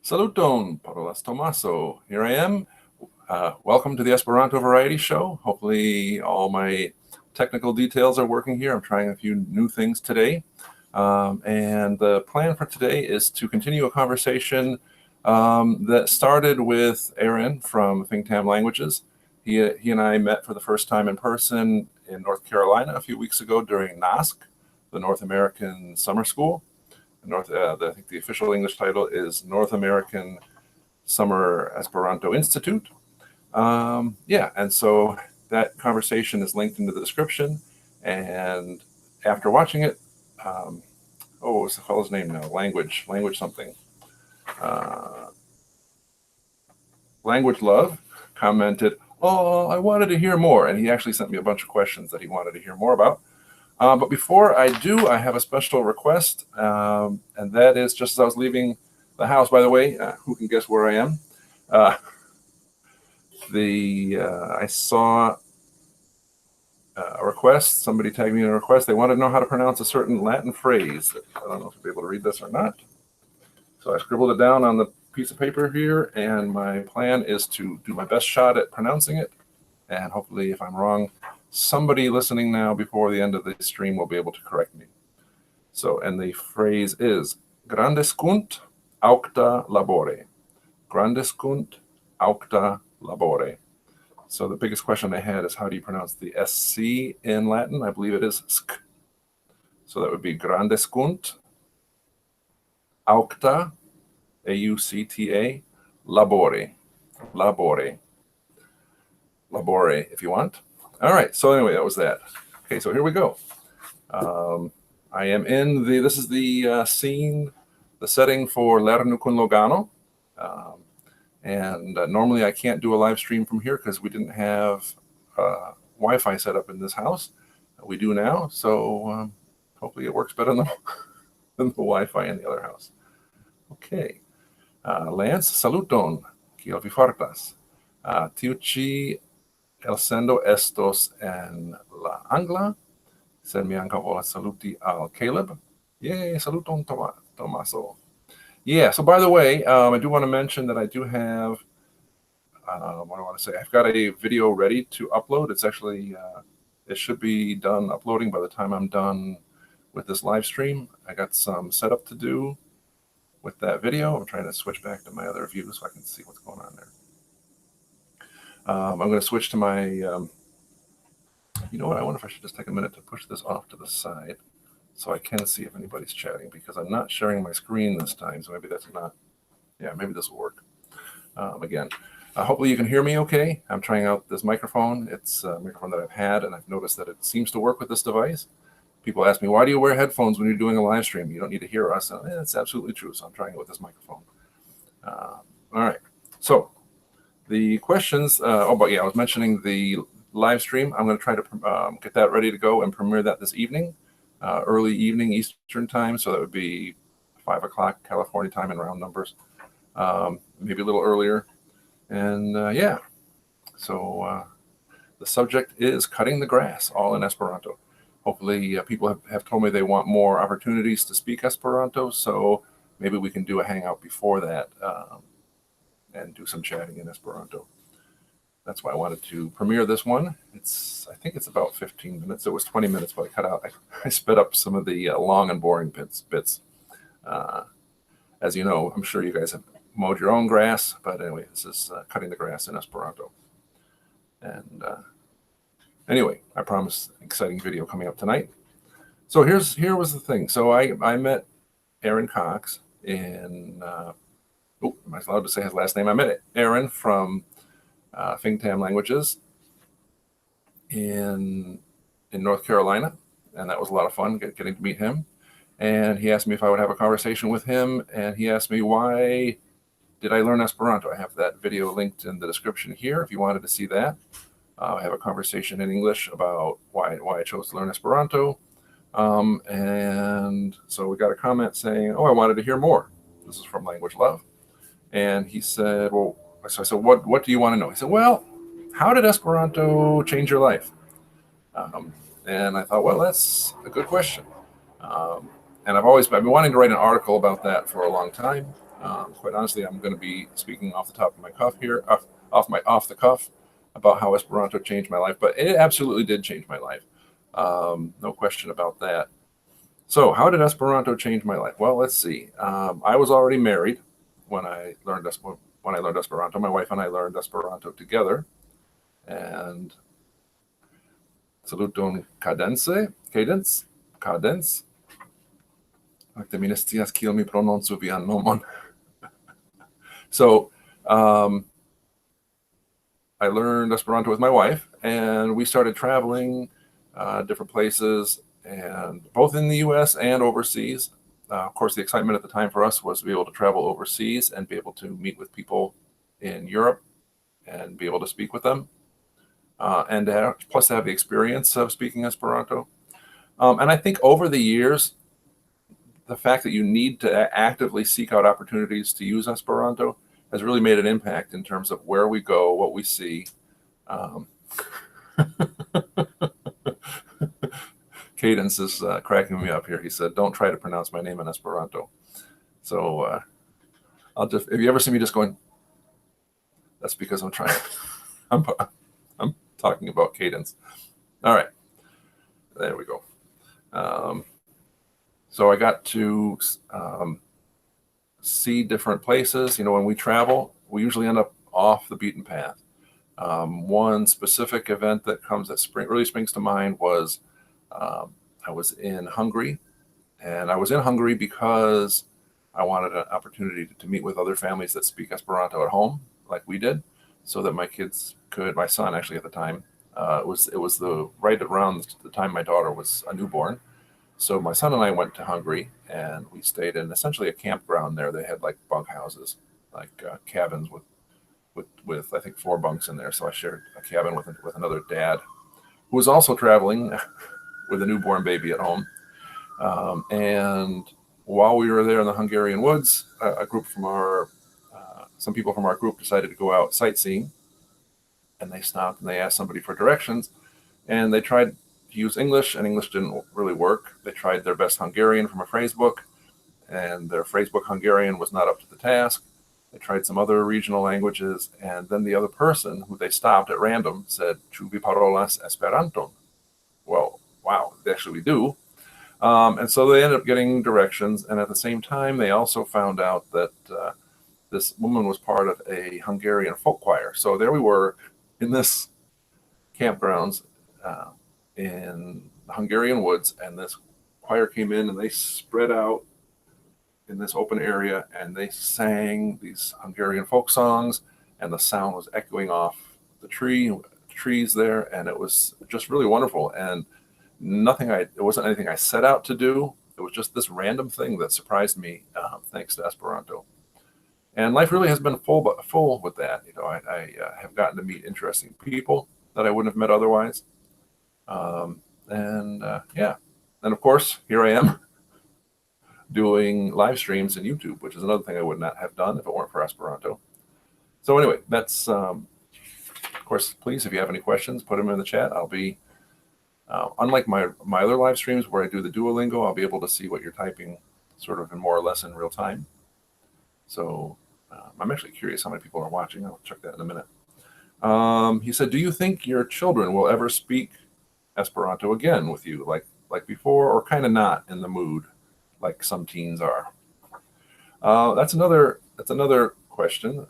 Saluton, parolas Tomaso. Here I am. Welcome to the Esperanto Variety Show. Hopefully all my technical details are working here. I'm trying a few new things today. And the plan for today is to continue a conversation that started with Aaron from Fingtam Languages. He and I met for the first time in person in North Carolina a few weeks ago during NASC, the North American Summer School. I think the official English title is North American Summer Esperanto Institute. And so that conversation is linked into the description. And after watching it, what's the fellow's name now? Language something. Language Love commented, "Oh, I wanted to hear more." And he actually sent me a bunch of questions that he wanted to hear more about. But before I do, I have a special request, and that is just as I was leaving the house, by the way, who can guess where I am? I saw a request, somebody tagged me in a request. They wanted to know how to pronounce a certain Latin phrase. I don't know if you'll be able to read this or not. So I scribbled it down on the piece of paper here, and my plan is to do my best shot at pronouncing it. And hopefully, if I'm wrong, somebody listening now before the end of the stream will be able to correct me. So, and the phrase is grandescunt aucta labore. Grandescunt aucta labore. So the biggest question I had is, how do you pronounce the SC in Latin? I believe it is sk. So that would be grandescunt aucta, A-U-C-T-A, labore. Labore. Labore, if you want. All right, so anyway, that was that. Okay, so here we go. I am in this is the scene, the setting for Lernu con Logano. And normally I can't do a live stream from here because we didn't have Wi-Fi set up in this house. We do now, so hopefully it works better than the Wi-Fi in the other house. Okay. Lance, saluton, kiel vi fartas? Tiu ĉi elsendo estos en la angla, sed mi ankaŭ volas saluti al Caleb. Yay, saluton Tomaso. Yeah, so by the way, I do want to mention that I do have, what do I want to say? I've got a video ready to upload. It's actually, it should be done uploading by the time I'm done with this live stream. I got some setup to do with that video. I'm trying to switch back to my other view so I can see what's going on there. I'm going to switch to my, you know what, I wonder if I should just take a minute to push this off to the side so I can see if anybody's chatting, because I'm not sharing my screen this time, so maybe that's not, yeah, maybe this will work. Again, hopefully you can hear me okay. I'm trying out this microphone. It's a microphone that I've had, and I've noticed that it seems to work with this device. People ask me, why do you wear headphones when you're doing a live stream? You don't need to hear us. And that's absolutely true, so I'm trying it with this microphone. All right, so the questions, but yeah, I was mentioning the live stream. I'm going to try to get that ready to go and premiere that this evening, early evening Eastern time. So that would be 5 o'clock California time in round numbers, maybe a little earlier. And yeah, so the subject is cutting the grass, all in Esperanto. Hopefully people have told me they want more opportunities to speak Esperanto. So maybe we can do a hangout before that. And do some chatting in Esperanto. That's why I wanted to premiere this one. I think it's about 15 minutes. It was 20 minutes, but I cut out. I sped up some of the long and boring bits. As you know, I'm sure you guys have mowed your own grass, but anyway, this is cutting the grass in Esperanto. And anyway, I promise an exciting video coming up tonight. So here was the thing. So I met Aaron Cox in. Am I allowed to say his last name? I met Aaron from Fingtam Languages in North Carolina, and that was a lot of fun getting to meet him. And he asked me if I would have a conversation with him, and he asked me, why did I learn Esperanto? I have that video linked in the description here if you wanted to see that. I have a conversation in English about why I chose to learn Esperanto. And so we got a comment saying, oh, I wanted to hear more. This is from Language Love. And he said, well, so I said, what do you want to know? He said, well, how did Esperanto change your life? And I thought, well, that's a good question. And I've been wanting to write an article about that for a long time. Quite honestly, I'm going to be speaking off the top of my cuff here, off the cuff, about how Esperanto changed my life. But it absolutely did change my life. No question about that. So how did Esperanto change my life? Well, let's see. I was already married when I learned Esperanto. My wife and I learned Esperanto together. And saluton cadence. Fakte mi ne scias kiel mi prononcu vian nomon. So I learned Esperanto with my wife, and we started traveling different places, and both in the U.S. and overseas. Of course, the excitement at the time for us was to be able to travel overseas and be able to meet with people in Europe and be able to speak with them, and plus to have the experience of speaking Esperanto. And I think over the years, the fact that you need to actively seek out opportunities to use Esperanto has really made an impact in terms of where we go, what we see. Cadence is cracking me up here. He said, "Don't try to pronounce my name in Esperanto." So if you ever see me just going, that's because I'm trying. I'm talking about Cadence. All right, there we go. So I got to see different places. When we travel, we usually end up off the beaten path. One specific event that really springs to mind was I was in Hungary, and I was in Hungary because I wanted an opportunity to meet with other families that speak Esperanto at home, like we did, so that my kids could. My son, actually, at the time, it was right around the time my daughter was a newborn. So my son and I went to Hungary, and we stayed in essentially a campground there. They had like bunk houses, like cabins with I think 4 bunks in there. So I shared a cabin with another dad who was also traveling with a newborn baby at home. And while we were there in the Hungarian woods, some people from our group decided to go out sightseeing, and they stopped and they asked somebody for directions, and they tried to use English, and English didn't really work. They tried their best Hungarian from a phrase book, and their phrase book Hungarian was not up to the task. They tried some other regional languages, and then the other person who they stopped at random said, "Ĉu vi parolas Esperanton?" Well, wow, actually we do. And so they ended up getting directions, and at the same time, they also found out that this woman was part of a Hungarian folk choir. So there we were in this campgrounds in the Hungarian woods, and this choir came in, and they spread out in this open area, and they sang these Hungarian folk songs, and the sound was echoing off the trees there, and it was just really wonderful. And it wasn't anything I set out to do. It was just this random thing that surprised me, thanks to Esperanto. And life really has been full with that. I have gotten to meet interesting people that I wouldn't have met otherwise. And of course, here I am doing live streams in YouTube, which is another thing I would not have done if it weren't for Esperanto. So anyway, that's, of course, please, if you have any questions, put them in the chat. I'll be, unlike my other live streams where I do the Duolingo, I'll be able to see what you're typing sort of more or less in real time. So I'm actually curious how many people are watching. I'll check that in a minute. He said, "Do you think your children will ever speak Esperanto again with you, like before, or kind of not in the mood, like some teens are?" That's another question.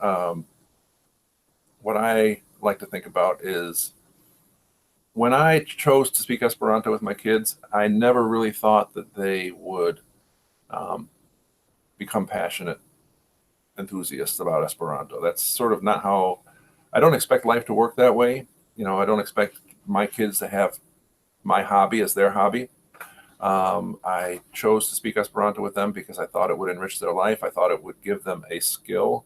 What I like to think about is when I chose to speak Esperanto with my kids, I never really thought that they would become passionate enthusiasts about Esperanto. That's sort of not how. I don't expect life to work that way. I don't expect my kids to have my hobby as their hobby. I chose to speak Esperanto with them because I thought it would enrich their life. I thought it would give them a skill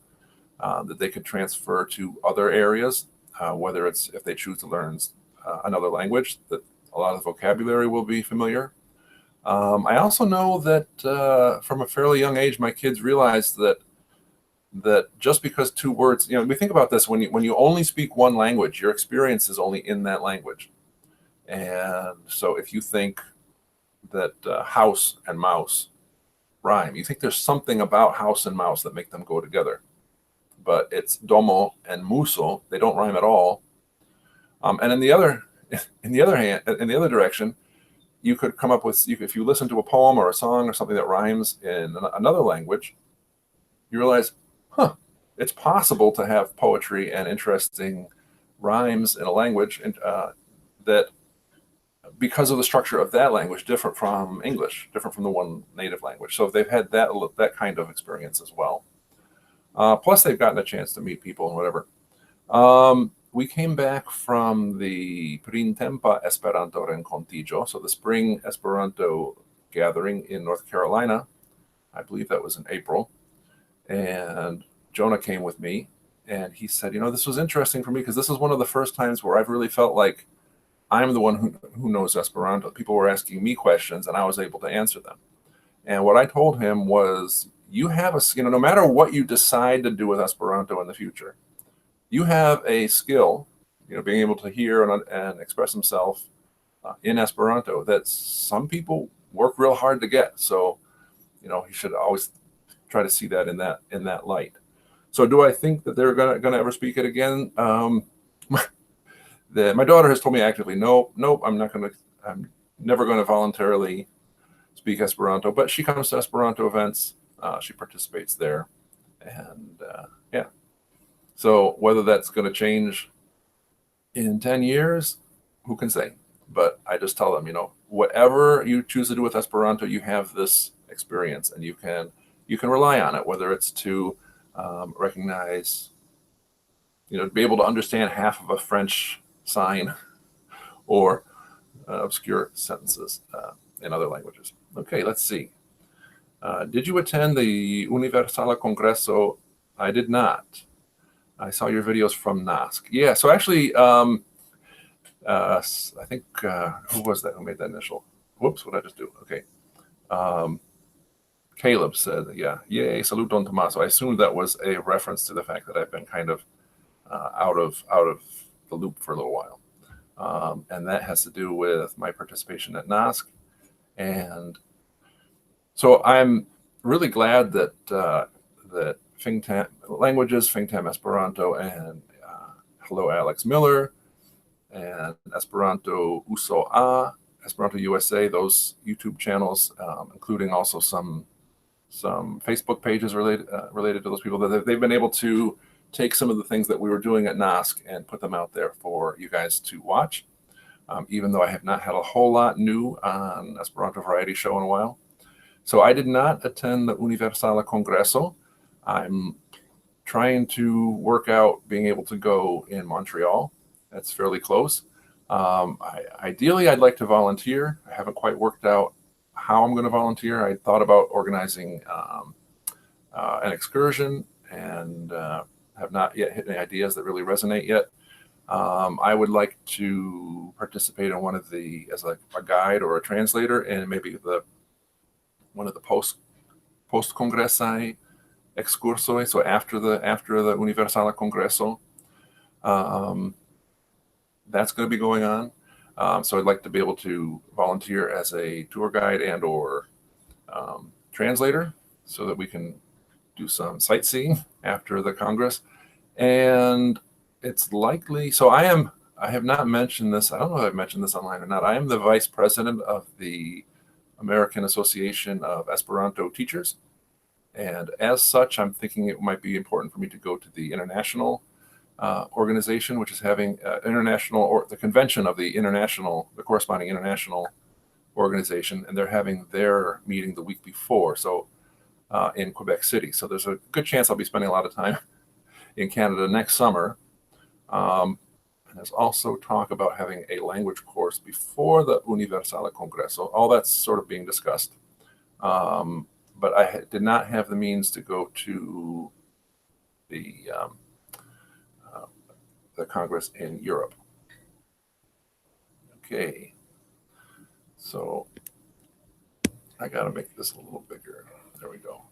that they could transfer to other areas, whether it's if they choose to learn another language, that a lot of the vocabulary will be familiar. I also know that from a fairly young age, my kids realized that just because 2 words, we think about this, when you only speak one language, your experience is only in that language. And so if you think that house and mouse rhyme. You think there's something about house and mouse that make them go together, but it's domo and muso. They don't rhyme at all. And in the other direction, you could come up with, if you listen to a poem or a song or something that rhymes in another language, you realize, it's possible to have poetry and interesting rhymes in a language that, because of the structure of that language, different from English, different from the one native language. So they've had that kind of experience as well. Plus, they've gotten a chance to meet people and whatever. We came back from the Printempa Esperanto Renkontiĝo, so the spring Esperanto gathering in North Carolina. I believe that was in April. And Jonah came with me, and he said, this was interesting for me because this is one of the first times where I've really felt like I'm the one who knows Esperanto. People were asking me questions, and I was able to answer them. And what I told him was, you have no matter what you decide to do with Esperanto in the future, you have a skill, being able to hear and express himself in Esperanto that some people work real hard to get. So, he should always try to see that in that light. So, do I think that they're gonna ever speak it again? My daughter has told me actively, nope, I'm never going to voluntarily speak Esperanto, but she comes to Esperanto events, she participates there, and yeah. So whether that's going to change in 10 years, who can say? But I just tell them, whatever you choose to do with Esperanto, you have this experience, and you can rely on it, whether it's to recognize, to be able to understand half of a French sign or obscure sentences in other languages. Okay, let's see. Did you attend the Universala Congreso? I did not. I saw your videos from NASC. Yeah, so actually, I think, who was that who made that initial? Whoops, what did I just do? Okay. Caleb said, yeah, yay, salute Don Tomaso. I assumed that was a reference to the fact that I've been kind of out of the loop for a little while. And that has to do with my participation at NASC. And so I'm really glad that that Fingtam Languages, Fingtam Esperanto, and Hello Alex Miller, and Esperanto USA, Esperanto USA, those YouTube channels, including also some Facebook pages related to those people, that they've been able to take some of the things that we were doing at NASC and put them out there for you guys to watch. Even though I have not had a whole lot new on Esperanto Variety Show in a while. So I did not attend the Universala Congreso. I'm trying to work out being able to go in Montreal. That's fairly close. Ideally, I'd like to volunteer. I haven't quite worked out how I'm going to volunteer. I thought about organizing an excursion, and have not yet hit any ideas that really resonate yet. I would like to participate in one of as a guide or a translator, and maybe one of the post-congresi excursoi, so after the Universala Congreso. That's going to be going on. So I'd like to be able to volunteer as a tour guide and or translator, so that we can do some sightseeing after the Congress. And it's likely, so I have not mentioned this, I don't know if I've mentioned this online or not. I am the vice president of the American Association of Esperanto Teachers. And as such, I'm thinking it might be important for me to go to the international organization, which is having international, or the convention of the corresponding international organization. And they're having their meeting the week before. So in Quebec City. So there's a good chance I'll be spending a lot of time in Canada next summer. And there's also talk about having a language course before the Universala Congreso. All that's sort of being discussed. But I did not have the means to go to the Congress in Europe. Okay. So I got to make this a little bigger. There we go.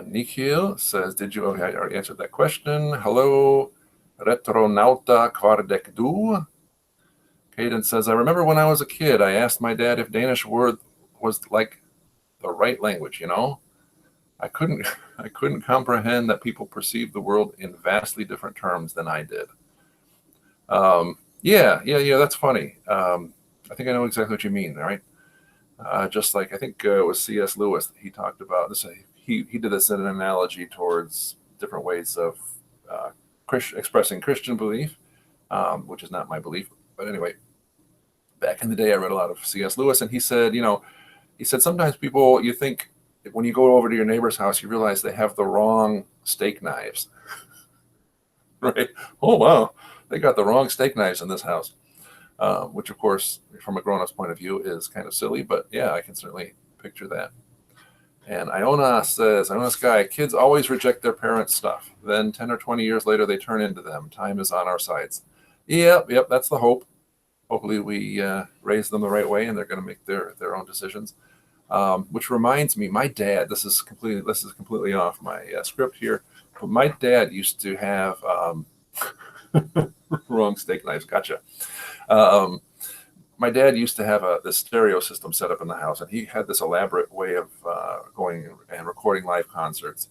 Nikhil says, I already answered that question. Hello, Retronauta Kvardekdu. Caden says, I remember when I was a kid, I asked my dad if Danish word was like the right language, you know? I couldn't comprehend that people perceived the world in vastly different terms than I did. Yeah, that's funny. I think I know exactly what you mean, right? Just like I think it was C.S. Lewis, he talked about this. He did this in an analogy towards different ways of expressing Christian belief, which is not my belief. But anyway, back in the day, I read a lot of C.S. Lewis, and he said, sometimes people, you think when you go over to your neighbor's house, you realize they have the wrong steak knives, right? Oh, wow, they got the wrong steak knives in this house. Which, of course, from a grown-up's point of view, is kind of silly, but yeah, I can certainly picture that. And Iona says, Iona's guy, kids always reject their parents' stuff. Then 10 or 20 years later, they turn into them. Time is on our sides. Yep, that's the hope. Hopefully we raise them the right way and they're going to make their own decisions. Which reminds me, my dad, this is completely off my script here, but my dad used to have wrong steak knives, gotcha. My dad used to have this stereo system set up in the house, and he had this elaborate way of going and recording live concerts.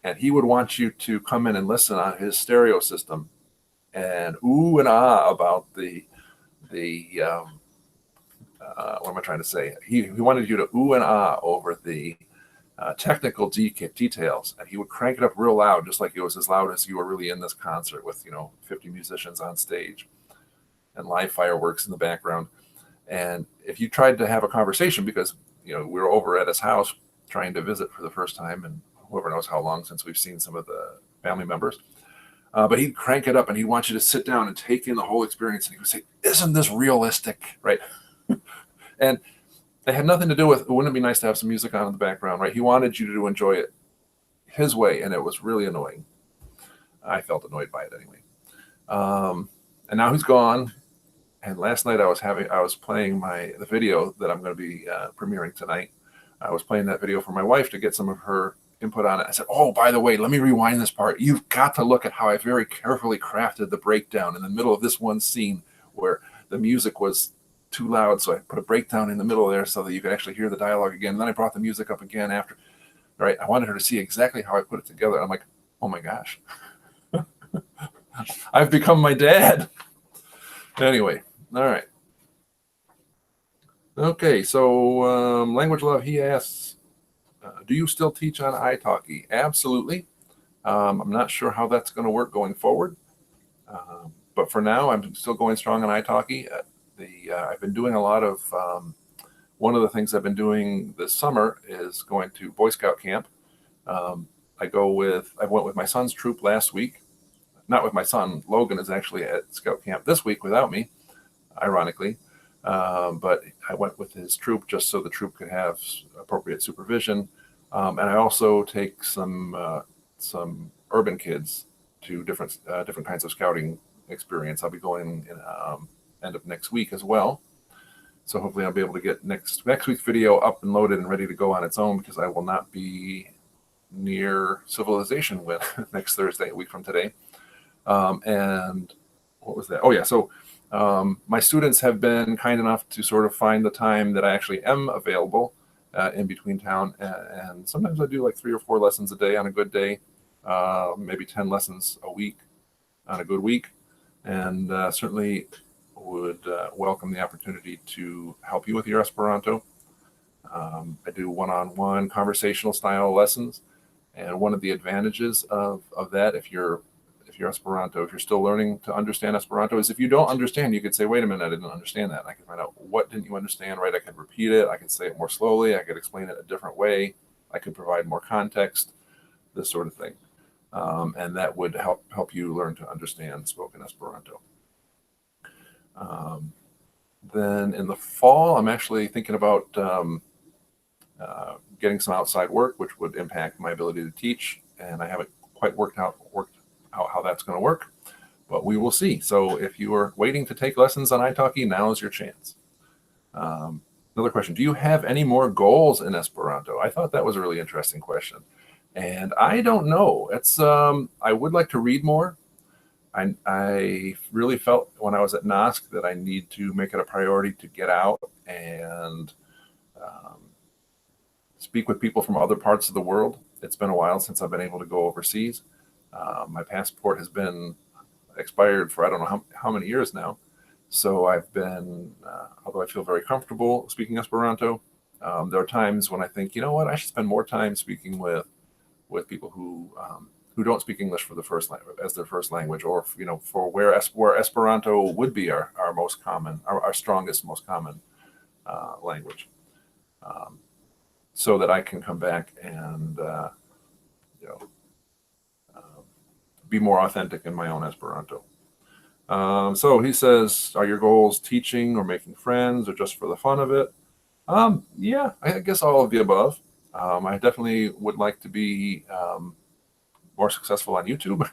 And he would want you to come in and listen on his stereo system and ooh and ah about the what am I trying to say? He wanted you to ooh and ah over the technical details, and he would crank it up real loud, just like it was as loud as you were really in this concert with 50 musicians on stage and live fireworks in the background. And if you tried to have a conversation, because we were over at his house trying to visit for the first time, and whoever knows how long since we've seen some of the family members, but he'd crank it up and he'd want you to sit down and take in the whole experience, and he would say, "Isn't this realistic?" Right? And it had nothing to do with, wouldn't it be nice to have some music on in the background, right? He wanted you to enjoy it his way, and it was really annoying. I felt annoyed by it anyway. And now he's gone. And last night I was playing the video that I'm going to be premiering tonight. I was playing that video for my wife to get some of her input on it. I said, "Oh, by the way, let me rewind this part. You've got to look at how I very carefully crafted the breakdown in the middle of this one scene where the music was too loud. So I put a breakdown in the middle there so that you could actually hear the dialogue again. And then I brought the music up again after. Right? I wanted her to see exactly how I put it together. I'm like, oh my gosh, I've become my dad." Anyway. All right. Okay, so Language Love, he asks, do you still teach on italki? Absolutely. I'm not sure how that's going to work going forward. But for now, I'm still going strong on italki. I've been doing a lot of, one of the things I've been doing this summer is going to Boy Scout camp. I went with my son's troop last week. Not with my son. Logan is actually at Scout camp this week without me, ironically. But I went with his troop just so the troop could have appropriate supervision. And I also take some urban kids to different kinds of scouting experience. I'll be going in end of next week as well. So hopefully I'll be able to get next week's video up and loaded and ready to go on its own, because I will not be near civilization with next Thursday, a week from today. And what was that? Oh yeah, so my students have been kind enough to sort of find the time that I actually am available in between town, and sometimes I do like 3 or 4 lessons a day on a good day, maybe 10 lessons a week on a good week, and certainly would welcome the opportunity to help you with your Esperanto. I do one-on-one conversational style lessons, and one of the advantages of that, if you're still learning to understand Esperanto, is if you don't understand, you could say, wait a minute, I didn't understand that. And I can find out what didn't you understand, right? I could repeat it. I could say it more slowly. I could explain it a different way. I could provide more context, this sort of thing. And that would help you learn to understand spoken Esperanto. Then in the fall, I'm actually thinking about getting some outside work, which would impact my ability to teach. And I haven't quite worked out how that's going to work, but we will see. So if you are waiting to take lessons on italki, now is your chance. Another question: do you have any more goals in Esperanto? I thought that was a really interesting question, and I don't know. It's I would like to read more. I really felt when I was at NOSC that I need to make it a priority to get out and speak with people from other parts of the world. It's been a while since I've been able to go overseas. My passport has been expired for I don't know how many years now. So I've been, although I feel very comfortable speaking Esperanto, there are times when I think, you know what, I should spend more time speaking with people who don't speak English for as their first language, or for where Esperanto would be our most common, our strongest, most common language, so that I can come back and be more authentic in my own Esperanto. So he says, are your goals teaching or making friends or just for the fun of it? Yeah, I guess all of the above. I definitely would like to be more successful on YouTube.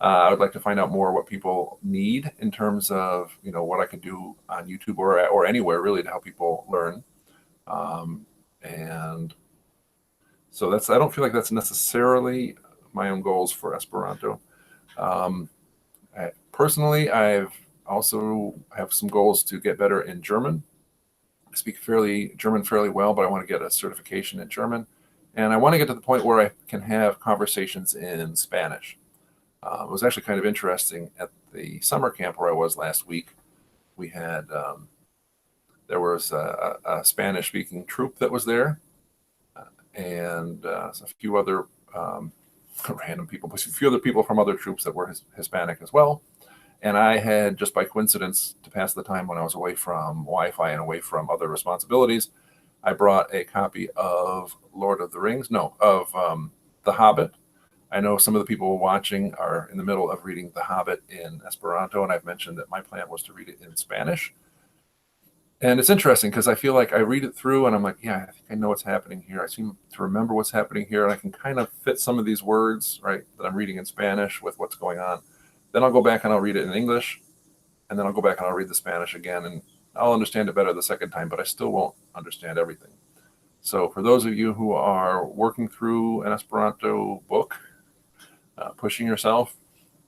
I would like to find out more what people need in terms of, what I can do on YouTube or anywhere really to help people learn. And so I don't feel like that's necessarily my own goals for Esperanto. Personally, I've also have some goals to get better in German. I speak German fairly well, but I want to get a certification in German. And I want to get to the point where I can have conversations in Spanish. It was actually kind of interesting at the summer camp where I was last week. We had, there was a Spanish-speaking troop that was there, and a few other random people, but a few other people from other troops that were Hispanic as well. And I had, just by coincidence, to pass the time when I was away from Wi-Fi and away from other responsibilities, I brought a copy of The Hobbit. I know some of the people watching are in the middle of reading The Hobbit in Esperanto, and I've mentioned that my plan was to read it in Spanish. And it's interesting because I feel like I read it through and I'm like, yeah, I think I know what's happening here. I seem to remember what's happening here, and I can kind of fit some of these words, right, that I'm reading in Spanish with what's going on. Then I'll go back and I'll read it in English, and then I'll go back and I'll read the Spanish again, and I'll understand it better the second time, but I still won't understand everything. So for those of you who are working through an Esperanto book, pushing yourself,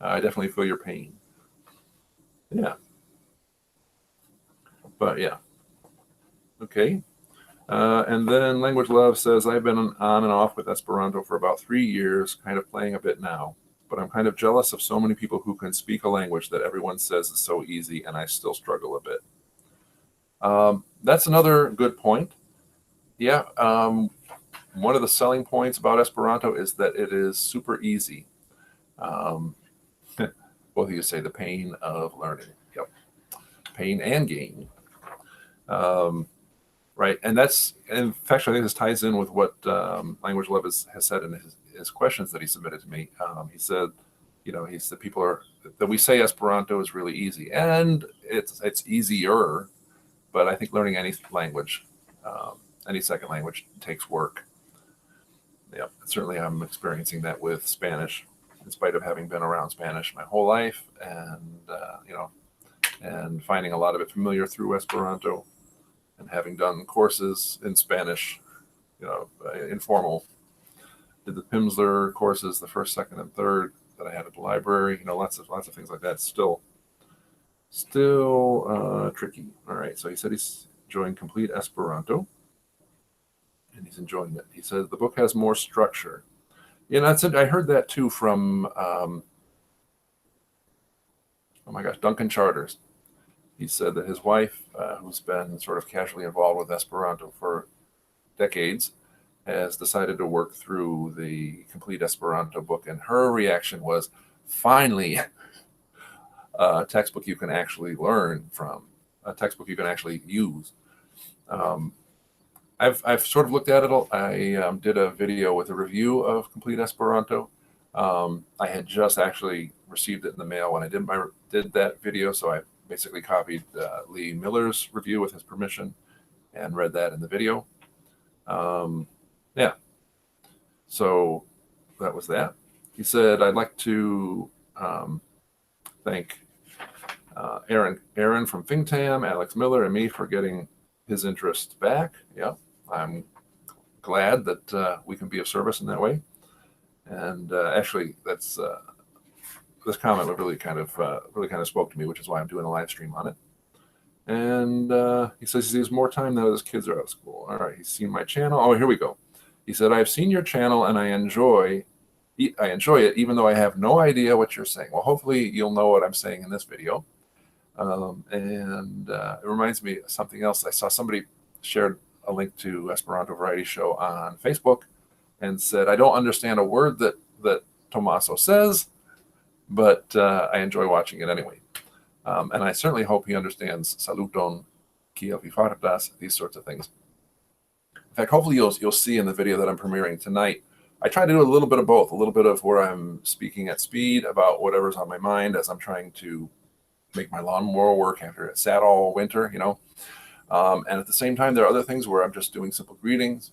I definitely feel your pain. Yeah. But yeah. Okay. And then Language Love says, I've been on and off with Esperanto for about 3 years, kind of playing a bit now. But I'm kind of jealous of so many people who can speak a language that everyone says is so easy, and I still struggle a bit. That's another good point. Yeah, one of the selling points about Esperanto is that it is super easy. Both of you say the pain of learning. Yep, pain and gain. Right, and that's, in fact, I think this ties in with what Language Love has said in his questions that he submitted to me. He said, that we say Esperanto is really easy, and it's easier, but I think learning any language, any second language, takes work. Yeah, certainly I'm experiencing that with Spanish, in spite of having been around Spanish my whole life, and and finding a lot of it familiar through Esperanto, and having done courses in Spanish, informal. Did the Pimsleur courses, the first, second, and third that I had at the library. Lots of things like that. Still tricky. All right. So he said he's enjoying complete Esperanto, and he's enjoying it. He says the book has more structure. Yeah, that's it. I heard that too from Duncan Charters. He said that his wife, who's been sort of casually involved with Esperanto for decades, has decided to work through the complete Esperanto book, and her reaction was, finally, a textbook you can actually learn from, a textbook you can actually use. I've sort of looked at it. I did a video with a review of complete Esperanto. I had just actually received it in the mail when I did that video, so I basically copied Lee Miller's review with his permission and read that in the video. Yeah. So that was that. He said, I'd like to thank Aaron from Fingtam, Alex Miller, and me for getting his interest back. Yeah, I'm glad that we can be of service in that way. And actually, that's this comment really kind of spoke to me, which is why I'm doing a live stream on it. And he says he has more time now that his kids are out of school. All right, he's seen my channel. Oh, here we go. He said, "I've seen your channel and I enjoy it, even though I have no idea what you're saying." Well, hopefully you'll know what I'm saying in this video. It reminds me of something else. I saw somebody shared a link to Esperanto Variety Show on Facebook and said, "I don't understand a word that Tommaso says, but I enjoy watching it anyway." And I certainly hope he understands saluton, kiel vi fartas, these sorts of things. In fact, hopefully you'll see in the video that I'm premiering tonight, I try to do a little bit of both, a little bit of where I'm speaking at speed about whatever's on my mind as I'm trying to make my lawnmower work after it sat all winter, you know. And at the same time, there are other things where I'm just doing simple greetings,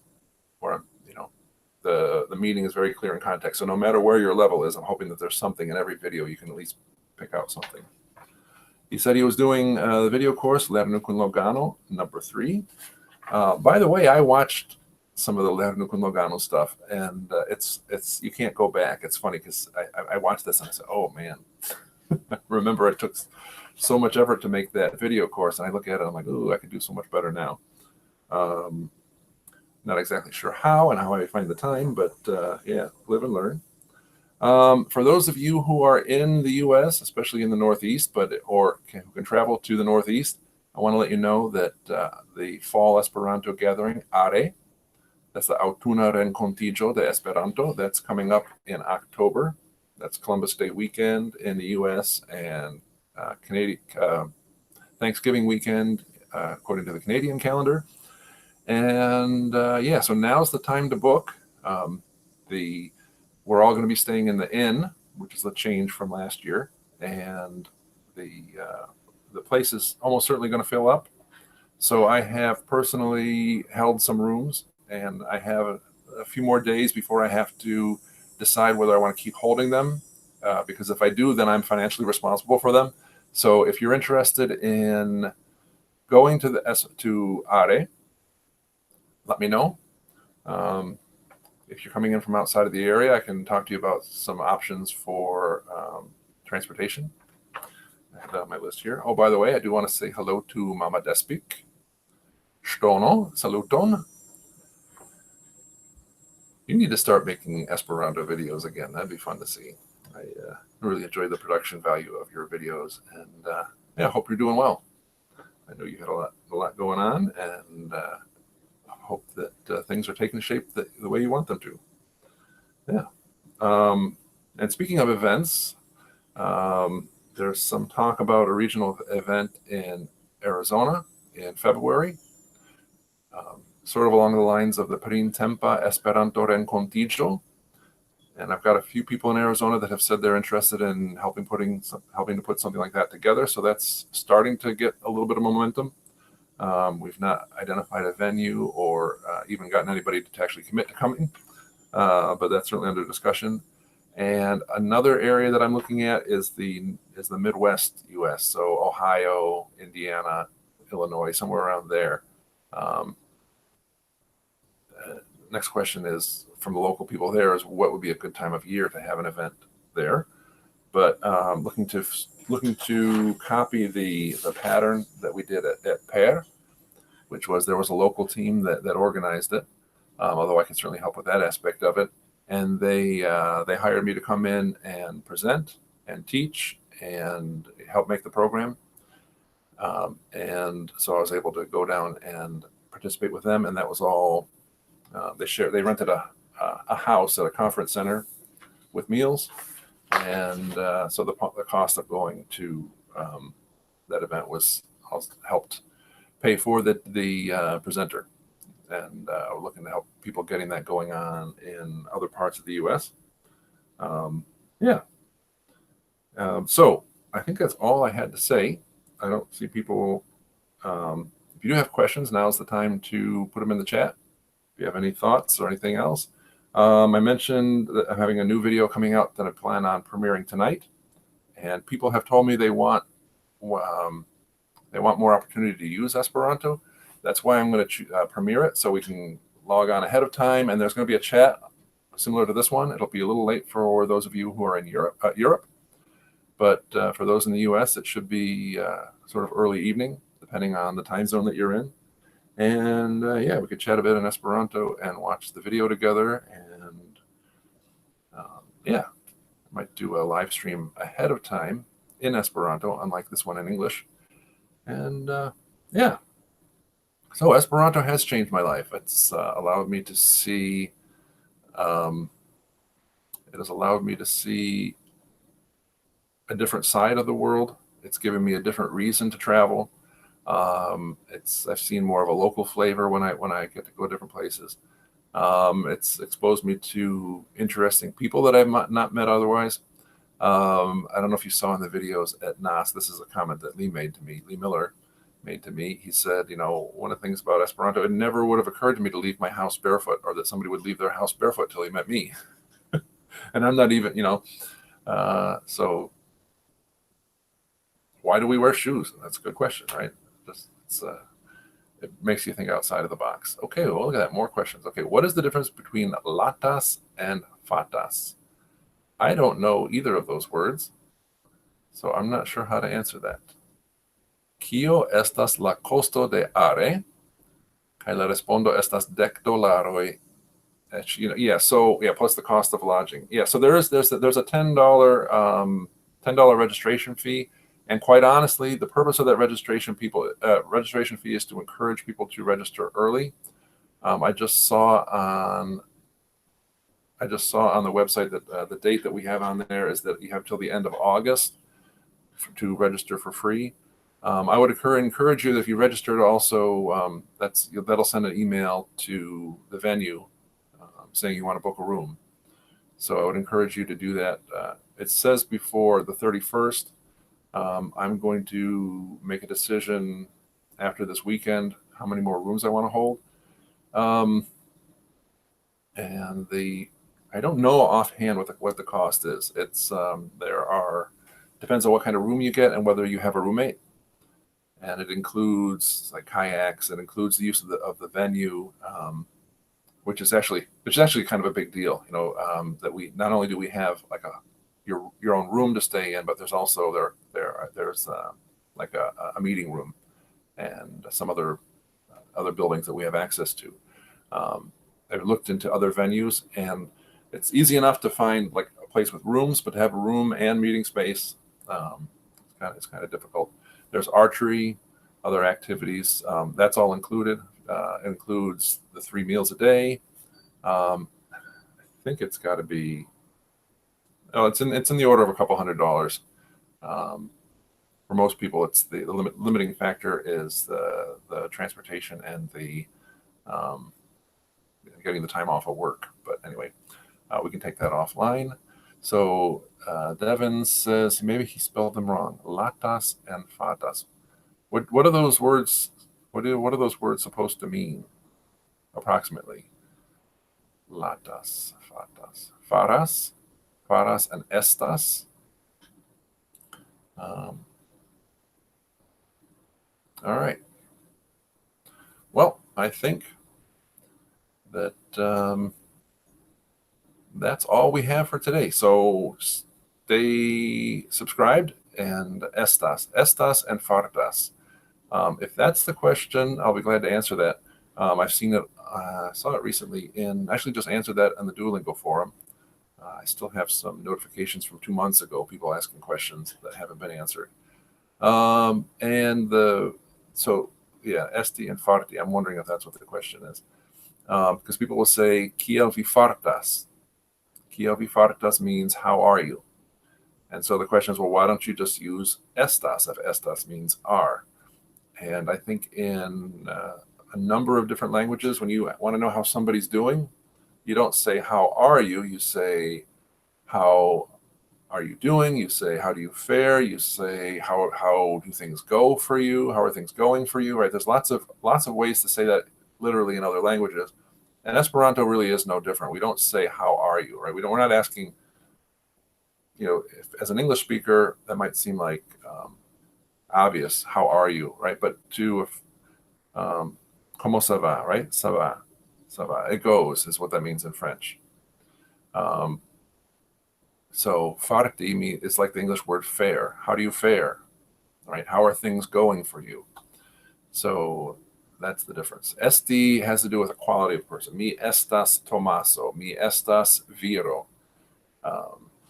where I'm, you know, the meaning is very clear in context. So no matter where your level is, I'm hoping that there's something in every video you can at least pick out something. He said he was doing the video course, Lernu kun Logano, number 3. By the way, I watched some of the Lernu kun Logano stuff, and it's you can't go back. It's funny because I watched this and I said, oh man, remember it took so much effort to make that video course, and I look at it and I'm like, ooh, I could do so much better now. Not exactly sure how and how I find the time, but yeah, live and learn. For those of you who are in the U.S., especially in the Northeast, who can travel to the Northeast, I want to let you know that the Fall Esperanto Gathering, ARE, that's the Autuna Renkontiĝo de Esperanto, that's coming up in October. That's Columbus Day weekend in the U.S. and Thanksgiving weekend, according to the Canadian calendar. And yeah, so now's the time to book. We're all going to be staying in the inn, which is the change from last year, and the place is almost certainly going to fill up. So I have personally held some rooms, and I have a few more days before I have to decide whether I want to keep holding them, because if I do, then I'm financially responsible for them. So if you're interested in going to ARE, let me know. If you're coming in from outside of the area, I can talk to you about some options for transportation. I have that on my list here. Oh, by the way, I do want to say hello to Mama Despik. Ŝano, saluton. You need to start making Esperanto videos again. That'd be fun to see. I really enjoy the production value of your videos, and yeah, I hope you're doing well. I know you had a lot going on, and I hope that things are taking shape the way you want them to. Yeah. And speaking of events, there's some talk about a regional event in Arizona in February, sort of along the lines of the Printempa Esperanto Renkontiĝo. And I've got a few people in Arizona that have said they're interested in helping to put something like that together. So that's starting to get a little bit of momentum. We've not identified a venue or even gotten anybody to actually commit to coming, but that's certainly under discussion. And another area that I'm looking at is the Midwest U.S., so Ohio, Indiana, Illinois, somewhere around there. Next question is from the local people there is what would be a good time of year to have an event there. But looking to copy the pattern that we did at PER, which was there was a local team that organized it, although I can certainly help with that aspect of it. And they hired me to come in and present and teach and help make the program. And so I was able to go down and participate with them, and that was all. They rented a house at a conference center with meals. And so the cost of going to that event was helped pay for the presenter, and we're looking to help people getting that going on in other parts of the U.S. Yeah. So I think that's all I had to say. I don't see people. If you do have questions, now's the time to put them in the chat. If you have any thoughts or anything else. I mentioned that I'm having a new video coming out that I plan on premiering tonight, and people have told me they want more opportunity to use Esperanto. That's why I'm going to premiere it, so we can log on ahead of time, and there's going to be a chat similar to this one. It'll be a little late for those of you who are in Europe, but for those in the U.S., it should be sort of early evening, depending on the time zone that you're in. And yeah, we could chat a bit in Esperanto and watch the video together. And yeah, I might do a live stream ahead of time in Esperanto, unlike this one in English. And yeah, so Esperanto has changed my life. It's allowed me to see. It has allowed me to see a different side of the world. It's given me a different reason to travel. I've seen more of a local flavor when I get to go different places. It's exposed me to interesting people that I've not met otherwise. I don't know if you saw in the videos at NAS. This is a comment that Lee Miller made to me. He said, one of the things about Esperanto, it never would have occurred to me to leave my house barefoot, or that somebody would leave their house barefoot till he met me. And I'm not even, so why do we wear shoes? That's a good question, right? It makes you think outside of the box. Okay, well, look at that. More questions. Okay, what is the difference between latas and fatas? I don't know either of those words, so I'm not sure how to answer that. Kio estas la costo de are? Kaj la respondo estas $10. Yeah. So yeah, plus the cost of lodging. Yeah. So there's a $10 registration fee, and quite honestly, the purpose of that registration fee is to encourage people to register early. I just saw on the website that the date that we have on there is that you have till the end of August to register for free. I would encourage you that if you registered also, that'll send an email to the venue saying you want to book a room. So I would encourage you to do that. It says before the 31st. I'm going to make a decision after this weekend how many more rooms I want to hold. And I don't know offhand what the cost is. It's depends on what kind of room you get and whether you have a roommate. And it includes like kayaks. It includes the use of the venue, which is actually kind of a big deal. That we not only do we have like your own room to stay in, but there's also there's like a meeting room and some other buildings that we have access to. I've looked into other venues, and it's easy enough to find like a place with rooms, but to have a room and meeting space, it's kind of difficult. There's archery, other activities. That's all included. Includes the 3 meals a day. I think it's got to be. Oh, it's in the order of a couple $100. For most people, it's the limiting factor is the transportation and the getting the time off of work. But anyway, we can take that offline. So Devin says maybe he spelled them wrong. Latas and fatas. What are those words? What are those words supposed to mean? Approximately. Latas, fatas, faras, and estas. All right. Well, I think that that's all we have for today. So stay subscribed, and estas and fartas. If that's the question, I'll be glad to answer that. I've seen it. I saw it recently actually just answered that in the Duolingo forum. I still have some notifications from 2 months ago, people asking questions that haven't been answered. So yeah, esti and farti. I'm wondering if that's what the question is. Because people will say, kiel vi fartas? Kiel vi fartas means, how are you? And so the question is, well, why don't you just use estas if estas means are? And I think in a number of different languages, when you want to know how somebody's doing, you don't say, how are you? You say, how are you doing? You say, how do you fare? You say, how do things go for you? How are things going for you? Right? There's lots of ways to say that literally in other languages. And Esperanto really is no different. We don't say, how are you? Right? We're not asking, as an English speaker, that might seem like obvious. How are you? Right? But como ça va? Right? Ça va. Ça va. It goes is what that means in French. So farti is like the English word fare. How do you fare? Right? How are things going for you? So That's the difference. Esti has to do with a quality of person. Mi estas Tomaso. Mi estas viro.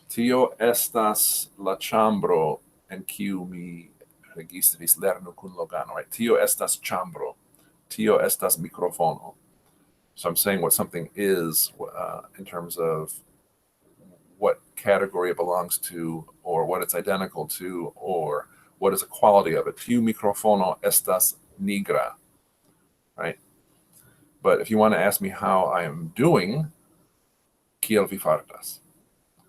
Tio estas la ĉambro en kiu mi registris lernu kun Logano. Right? Tio estas ĉambro. Tio estas mikrofono. So I'm saying what something is in terms of what category it belongs to, or what it's identical to, or what is the quality of it. Tiu mikrofono estas nigra, right? But if you want to ask me how I am doing, kiel vi fartas?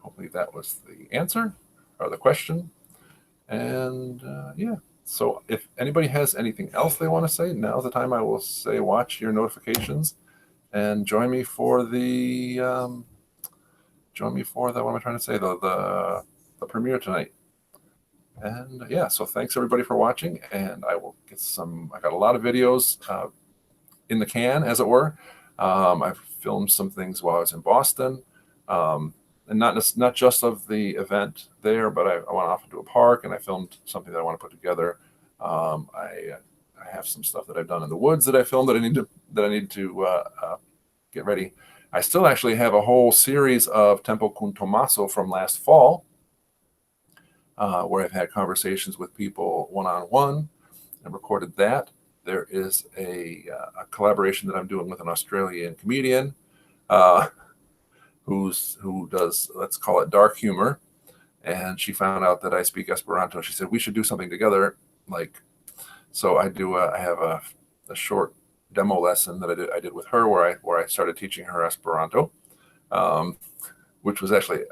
Hopefully that was the answer or the question. And yeah, so if anybody has anything else they want to say, now's the time I will say watch your notifications and join me for the what am I trying to say, the premiere tonight. And yeah, so thanks everybody for watching, and I will get I got a lot of videos in the can, as it were. I've filmed some things while I was in Boston, and not just of the event there, but I went off into a park and I filmed something that I want to put together. I have some stuff that I've done in the woods that I filmed that I need to get ready. I still actually have a whole series of Tempo con Tommaso from last fall, where I've had conversations with people one-on-one and recorded that. There is a collaboration that I'm doing with an Australian comedian who does, let's call it dark humor. And she found out that I speak Esperanto. She said, we should do something together. So I have a short demo lesson that I did with her where I started teaching her Esperanto, which was actually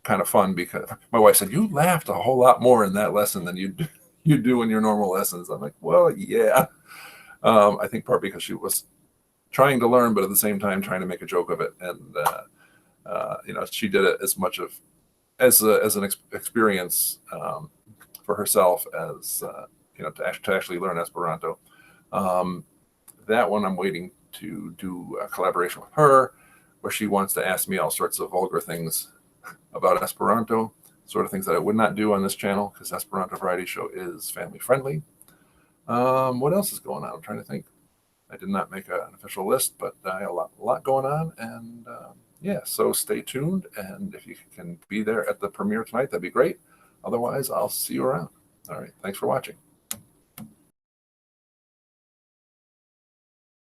kind of fun because my wife said, you laughed a whole lot more in that lesson than you do in your normal lessons. I'm like, well, yeah. I think partly because she was trying to learn, but at the same time trying to make a joke of it. And, she did it as much as an experience for herself as, to actually learn Esperanto. That one I'm waiting to do a collaboration with her where she wants to ask me all sorts of vulgar things about Esperanto, sort of things that I would not do on this channel because Esperanto Variety Show is family friendly. What else is going on? I'm trying to think. I did not make an official list, but I have a lot going on. And yeah, so stay tuned. And if you can be there at the premiere tonight, that'd be great. Otherwise, I'll see you around. All right. Thanks for watching.